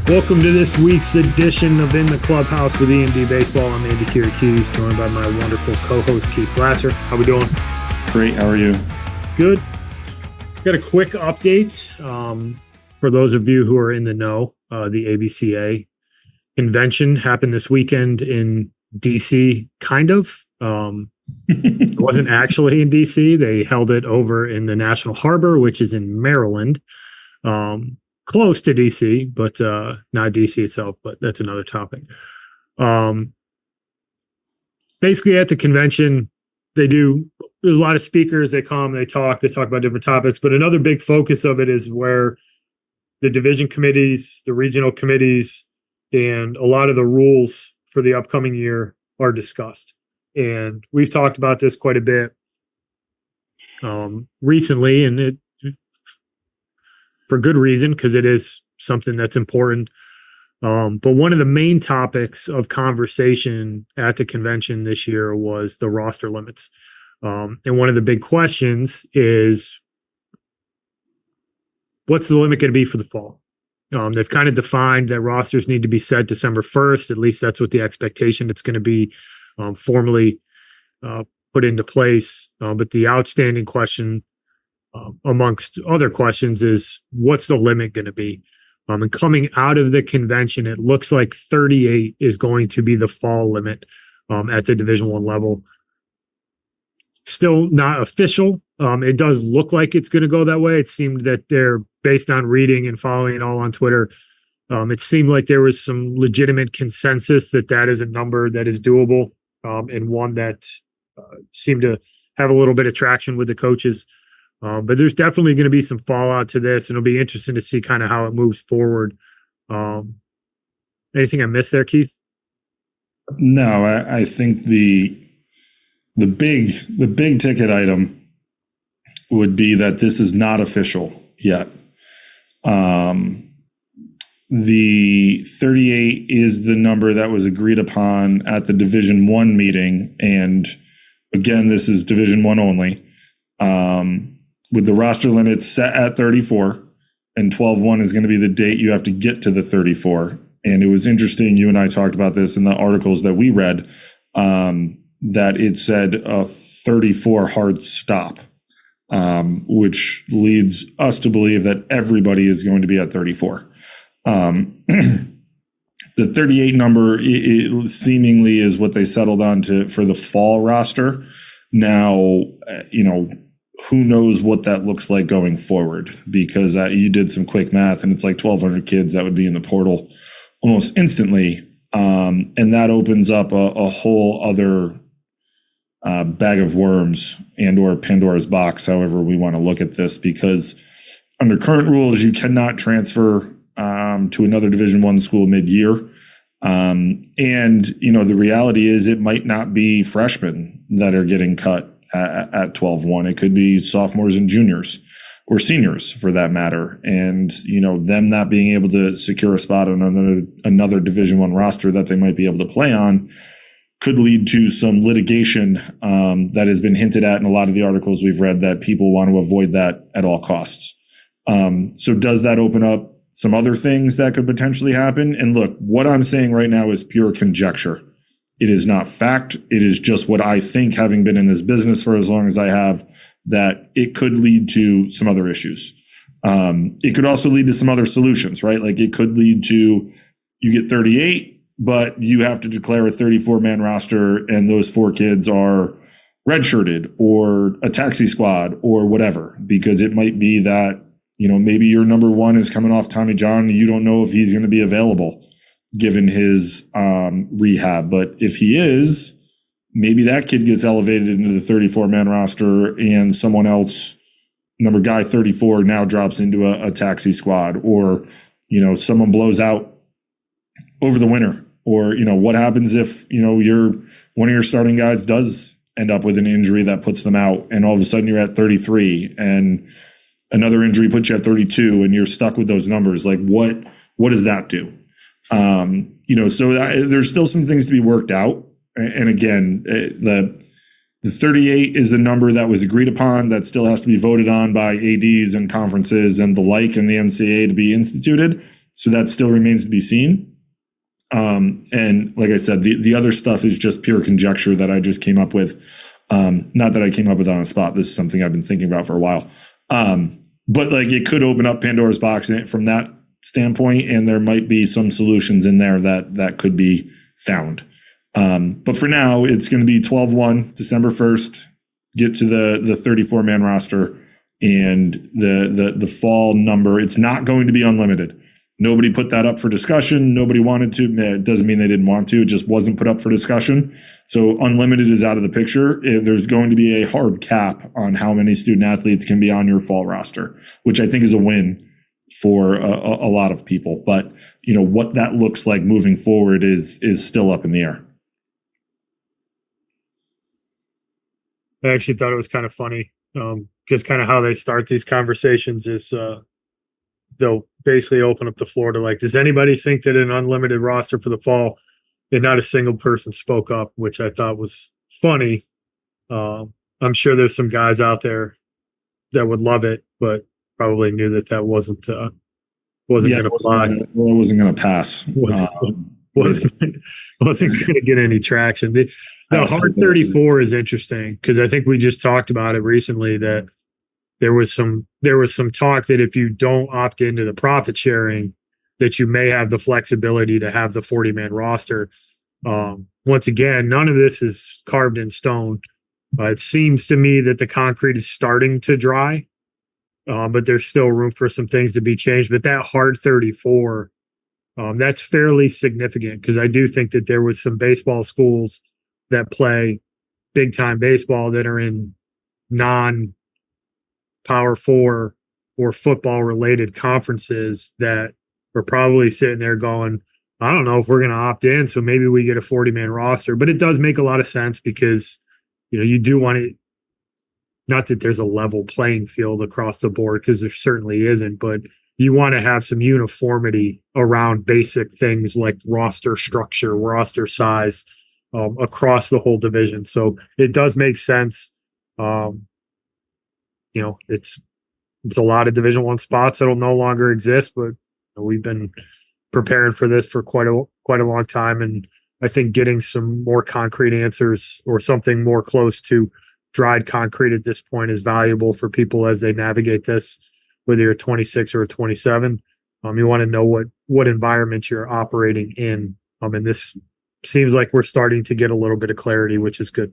Welcome to this week's edition of In the Clubhouse with EMD Baseball. I'm Andy Kiriakis, joined by my wonderful co-host Keith Glasser. How we doing? Great. How are you? Good. Got a quick update for those of you who are in the know. The ABCA Convention happened this weekend in DC, kind of. It wasn't actually in DC. They held it over in the National Harbor, which is in Maryland. Close to DC, but not DC itself, but that's another topic. Basically at the convention, there's a lot of speakers, they come, they talk about different topics, but another big focus of it is where the division committees, the regional committees, and a lot of the rules for the upcoming year are discussed. And we've talked about this quite a bit recently, and it for good reason, because it is something that's important. But one of the main topics of conversation at the convention this year was the roster limits. And one of the big questions is, what's the limit going to be for the fall? They've kind of defined that rosters need to be set December 1st. At least that's what the expectation that's going to be formally put into place. But the outstanding question, amongst other questions, is what's the limit going to be? And coming out of the convention, it looks like 38 is going to be the fall limit at the Division I level. Still not official. It does look like it's going to go that way. It seemed that they're, based on reading and following it all on Twitter, it seemed like there was some legitimate consensus that that is a number that is doable, and one that seemed to have a little bit of traction with the coaches. But there's definitely going to be some fallout to this, and it'll be interesting to see kind of how it moves forward. Anything I missed there, Keith? No, I think the big ticket item would be that this is not official yet. The 38 is the number that was agreed upon at the Division I meeting, and again, this is Division I only. With the roster limits set at 34, and 12/1 is going to be the date you have to get to the 34. And it was interesting, you and I talked about this in the articles that we read, that it said a 34 hard stop, which leads us to believe that everybody is going to be at 34. The 38 number it seemingly is what they settled on for the fall roster. Now, who knows what that looks like going forward, because you did some quick math and it's like 1,200 kids that would be in the portal almost instantly. And that opens up a whole other bag of worms and or Pandora's box, however we want to look at this, because under current rules, you cannot transfer to another Division I school mid-year. And, the reality is it might not be freshmen that are getting cut at 12/1. It could be sophomores and juniors or seniors for that matter. And, them not being able to secure a spot on another Division I roster that they might be able to play on could lead to some litigation that has been hinted at in a lot of the articles we've read, that people want to avoid that at all costs. So does that open up some other things that could potentially happen? And look, what I'm saying right now is pure conjecture. It is not fact. It is just what I think, having been in this business for as long as I have, that it could lead to some other issues. It could also lead to some other solutions, right? Like it could lead to, you get 38, but you have to declare a 34-man roster, and those 4 kids are redshirted or a taxi squad or whatever, because it might be that, maybe your number 1 is coming off Tommy John and you don't know if he's going to be available given his rehab. But if he is, maybe that kid gets elevated into the 34-man roster, and someone else, guy 34, now drops into a taxi squad, or, someone blows out over the winter, or, what happens if, one of your starting guys does end up with an injury that puts them out, and all of a sudden you're at 33 and another injury puts you at 32 and you're stuck with those numbers. Like what does that do? So there's still some things to be worked out. And again, the 38 is the number that was agreed upon that still has to be voted on by ADs and conferences and the like in the NCAA to be instituted. So that still remains to be seen. And like I said, the other stuff is just pure conjecture that I just came up with. Not that I came up with on the spot. This is something I've been thinking about for a while. But like it could open up Pandora's box from that standpoint, and there might be some solutions in there that could be found. But for now, it's going to be 12-1, December 1st, get to the 34-man roster, and the fall number, it's not going to be unlimited. Nobody put that up for discussion. Nobody wanted to. It doesn't mean they didn't want to. It just wasn't put up for discussion. So unlimited is out of the picture. There's going to be a hard cap on how many student athletes can be on your fall roster, which I think is a win for a lot of people. But what that looks like moving forward is still up in the air. I actually thought it was kind of funny, because kind of how they start these conversations is they'll basically open up the floor to like, does anybody think that an unlimited roster for the fall? And not a single person spoke up, which I thought was funny. I'm sure there's some guys out there that would love it, but probably knew that wasn't going to fly. It wasn't going to pass. Wasn't going to get any traction. The hard 34 is interesting because I think we just talked about it recently that there was some talk that if you don't opt into the profit sharing, that you may have the flexibility to have the 40-man roster. Once again, none of this is carved in stone. It seems to me that the concrete is starting to dry, but there's still room for some things to be changed. But that hard 34, that's fairly significant because I do think that there was some baseball schools that play big-time baseball that are in non-Power 4 or football-related conferences that are probably sitting there going, I don't know if we're going to opt in, so maybe we get a 40-man roster. But it does make a lot of sense because, you do want it, not that there's a level playing field across the board because there certainly isn't, but you want to have some uniformity around basic things like roster structure, roster size across the whole division. So it does make sense. It's a lot of Division I spots that'll no longer exist, but we've been preparing for this for quite a long time, and I think getting some more concrete answers or something more close to dried concrete at this point is valuable for people as they navigate this, whether you're 26 or 27. You want to know what environment you're operating in, and this seems like we're starting to get a little bit of clarity, which is good.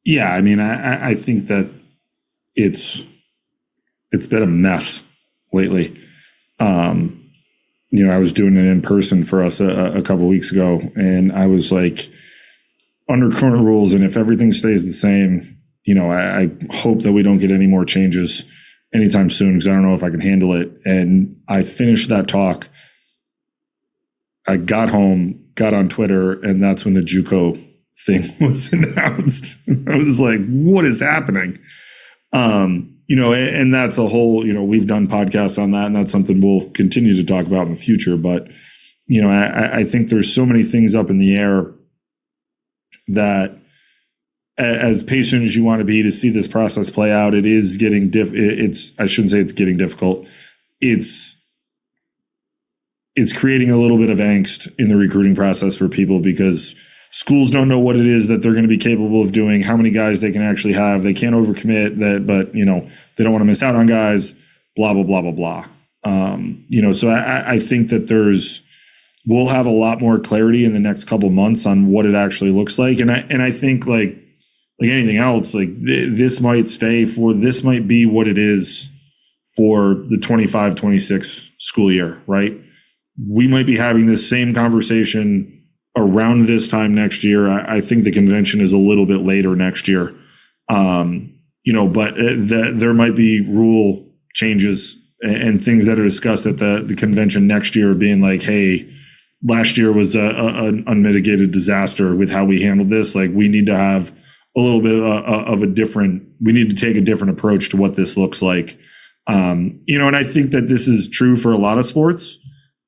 Yeah, I mean, I think that it's been a mess lately. I was doing it in person for us a couple of weeks ago, and I was like, under current rules, and if everything stays the same, I hope that we don't get any more changes anytime soon because I don't know if I can handle it. And I finished that talk. I got home, got on Twitter, and that's when the JUCO thing was announced. I was like, what is happening? And that's a whole, we've done podcasts on that, and that's something we'll continue to talk about in the future. But, I think there's so many things up in the air that as patient as you want to be to see this process play out, it is getting I shouldn't say it's getting difficult. It's creating a little bit of angst in the recruiting process for people because schools don't know what it is that they're going to be capable of doing, how many guys they can actually have. They can't overcommit but they don't want to miss out on guys, blah, blah, blah, blah, blah. So I think that we'll have a lot more clarity in the next couple months on what it actually looks like. And I think like anything else, like this might be what it is for the 25-26 school year, right? We might be having this same conversation around this time next year. I think the convention is a little bit later next year. But there might be rule changes and things that are discussed at the convention next year being like, hey, last year was an unmitigated disaster with how we handled this. Like we need to have a little bit we need to take a different approach to what this looks like. And I think that this is true for a lot of sports.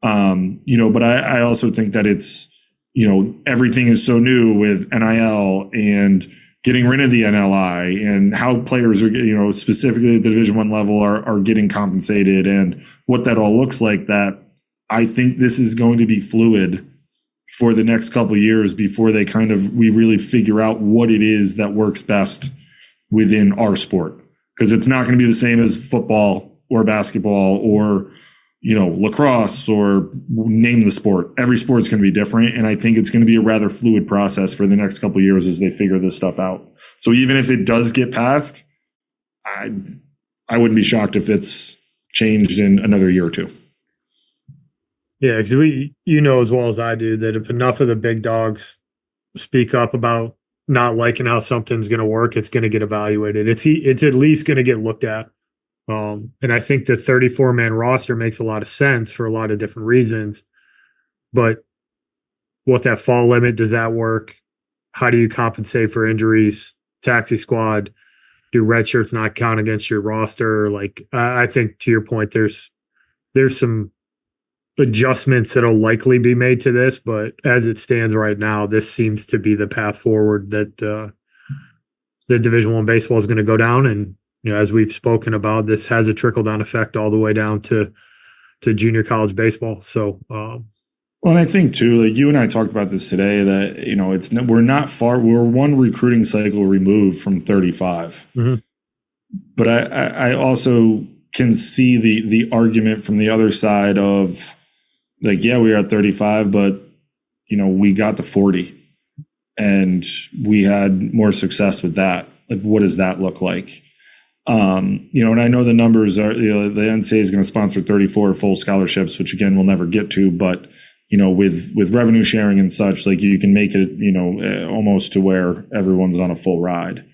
But I also think that it's, everything is so new with NIL and getting rid of the NLI and how players are, specifically at the Division I level are getting compensated and what that all looks like, that I think this is going to be fluid for the next couple of years before we really figure out what it is that works best within our sport. Because it's not going to be the same as football or basketball or, lacrosse, or name the sport. Every sport's going to be different. And I think it's going to be a rather fluid process for the next couple of years as they figure this stuff out. So even if it does get passed, I wouldn't be shocked if it's changed in another year or two. Yeah, because as well as I do that if enough of the big dogs speak up about not liking how something's going to work, it's going to get evaluated. It's at least going to get looked at. And I think the 34-man roster makes a lot of sense for a lot of different reasons. But what that fall limit, does that work? How do you compensate for injuries? Taxi squad, do red shirts not count against your roster? I think to your point, there's some adjustments that'll likely be made to this, but as it stands right now, this seems to be the path forward that the Division I baseball is going to go down. And as we've spoken about, this has a trickle-down effect all the way down to junior college baseball. So, well, and I think too, like you and I talked about this today, that we're not far. We're one recruiting cycle removed from 35, but I also can see the argument from the other side of we are at 35, but we got to 40, and we had more success with that. What does that look like? And I know the numbers are, the NCAA is going to sponsor 34 full scholarships, which again, we'll never get to, but, with revenue sharing and such, you can make it, almost to where everyone's on a full ride.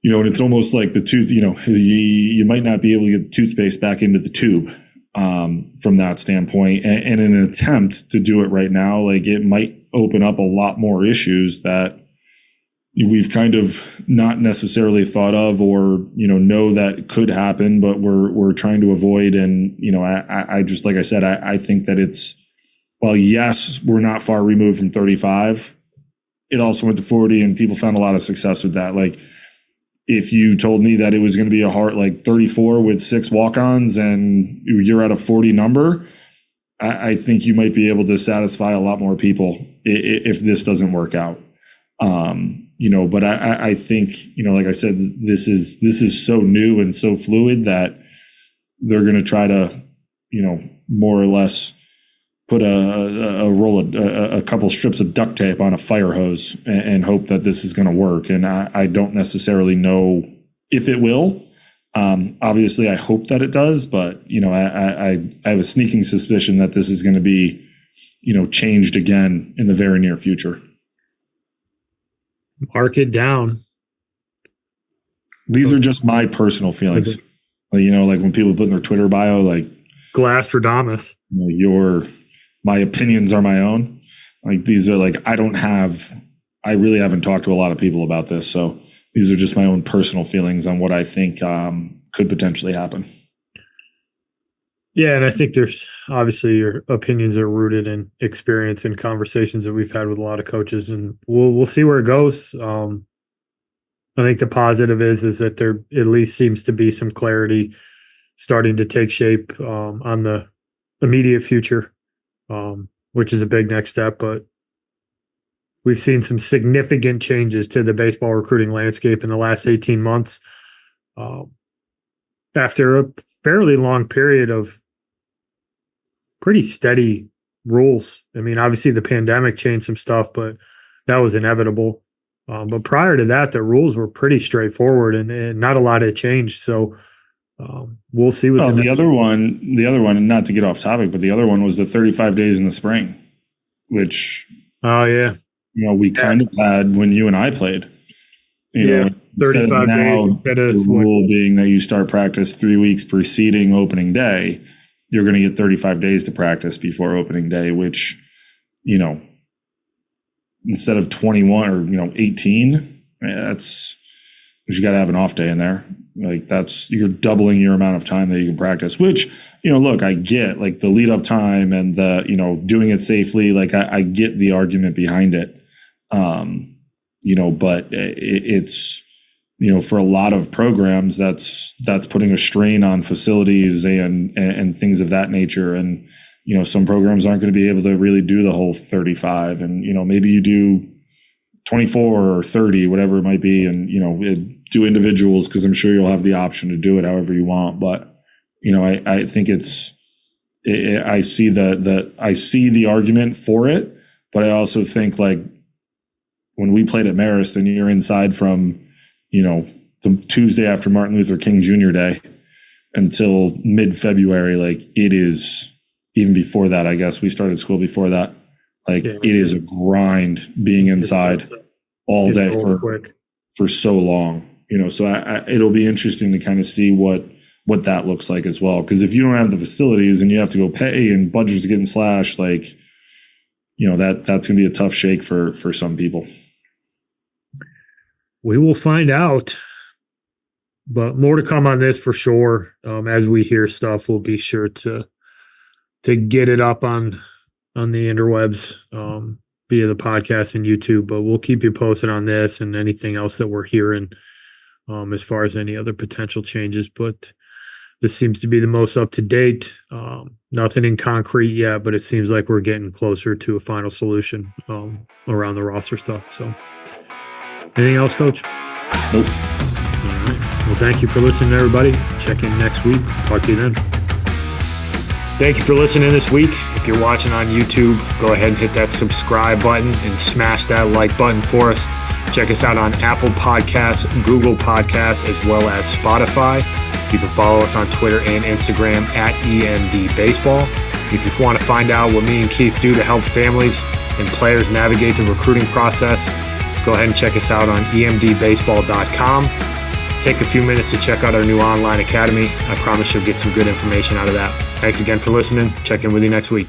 And it's almost like the tooth, you might not be able to get the toothpaste back into the tube, from that standpoint. And in an attempt to do it right now, it might open up a lot more issues that we've kind of not necessarily thought of, or know that could happen, but we're trying to avoid. And I just, like I said, I think that yes, we're not far removed from 35. It also went to 40, and people found a lot of success with that. If you told me that it was going to be a hard 34 with 6 walk-ons and you're at a 40 number, I think you might be able to satisfy a lot more people if this doesn't work out. But I think, like I said, this is so new and so fluid that they're going to try to, more or less put a couple strips of duct tape on a fire hose and hope that this is going to work. And I don't necessarily know if it will. Obviously, I hope that it does, but I have a sneaking suspicion that this is going to be, changed again in the very near future. Mark it down. These are just my personal feelings. When people put in their Twitter bio, Glastradamus. My opinions are my own. These are I really haven't talked to a lot of people about this. So these are just my own personal feelings on what I think could potentially happen. Yeah, and I think there's obviously your opinions are rooted in experience and conversations that we've had with a lot of coaches, and we'll see where it goes. I think the positive is that there at least seems to be some clarity starting to take shape on the immediate future, which is a big next step. But we've seen some significant changes to the baseball recruiting landscape in the last 18 months. After a fairly long period of pretty steady rules. I mean, obviously the pandemic changed some stuff, but that was inevitable. But prior to that, the rules were pretty straightforward, and not a lot had changed. So we'll see what the other one, and not to get off topic, but the other one was the 35 days in the spring, which we kind of had when you and I played. 35 days. The rule being that you start practice 3 weeks preceding opening day, you're going to get 35 days to practice before opening day, which, instead of 21 or 18, that's, you got to have an off day in there. You're doubling your amount of time that you can practice, which, look, I get the lead up time and the, doing it safely. I get the argument behind it. But it's, for a lot of programs, that's putting a strain on facilities and things of that nature. And, some programs aren't going to be able to really do the whole 35, and, maybe you do 24 or 30, whatever it might be. And, do individuals, because I'm sure you'll have the option to do it however you want. But, I think I see the argument for it, but I also think, like, when we played at Marist and you're inside from, the Tuesday after Martin Luther King Jr. Day until mid-February, like, it is, even before that, I guess we started school before that. Like, it is a grind being inside all day for so long, so it'll be interesting to kind of see what that looks like as well. Because if you don't have the facilities and you have to go pay and budgets getting slashed, like, that's going to be a tough shake for some people. We will find out, but more to come on this for sure. As we hear stuff, we'll be sure to get it up on the interwebs via the podcast and YouTube. But we'll keep you posted on this and anything else that we're hearing as far as any other potential changes. But this seems to be the most up to date. Nothing in concrete yet, but it seems like we're getting closer to a final solution around the roster stuff. So. Anything else, Coach? Nope. All right. Well, thank you for listening, everybody. Check in next week. Talk to you then. Thank you for listening this week. If you're watching on YouTube, go ahead and hit that subscribe button and smash that like button for us. Check us out on Apple Podcasts, Google Podcasts, as well as Spotify. You can follow us on Twitter and Instagram at EMD Baseball. If you want to find out what me and Keith do to help families and players navigate the recruiting process, go ahead and check us out on emdbaseball.com. Take a few minutes to check out our new online academy. I promise you'll get some good information out of that. Thanks again for listening. Check in with you next week.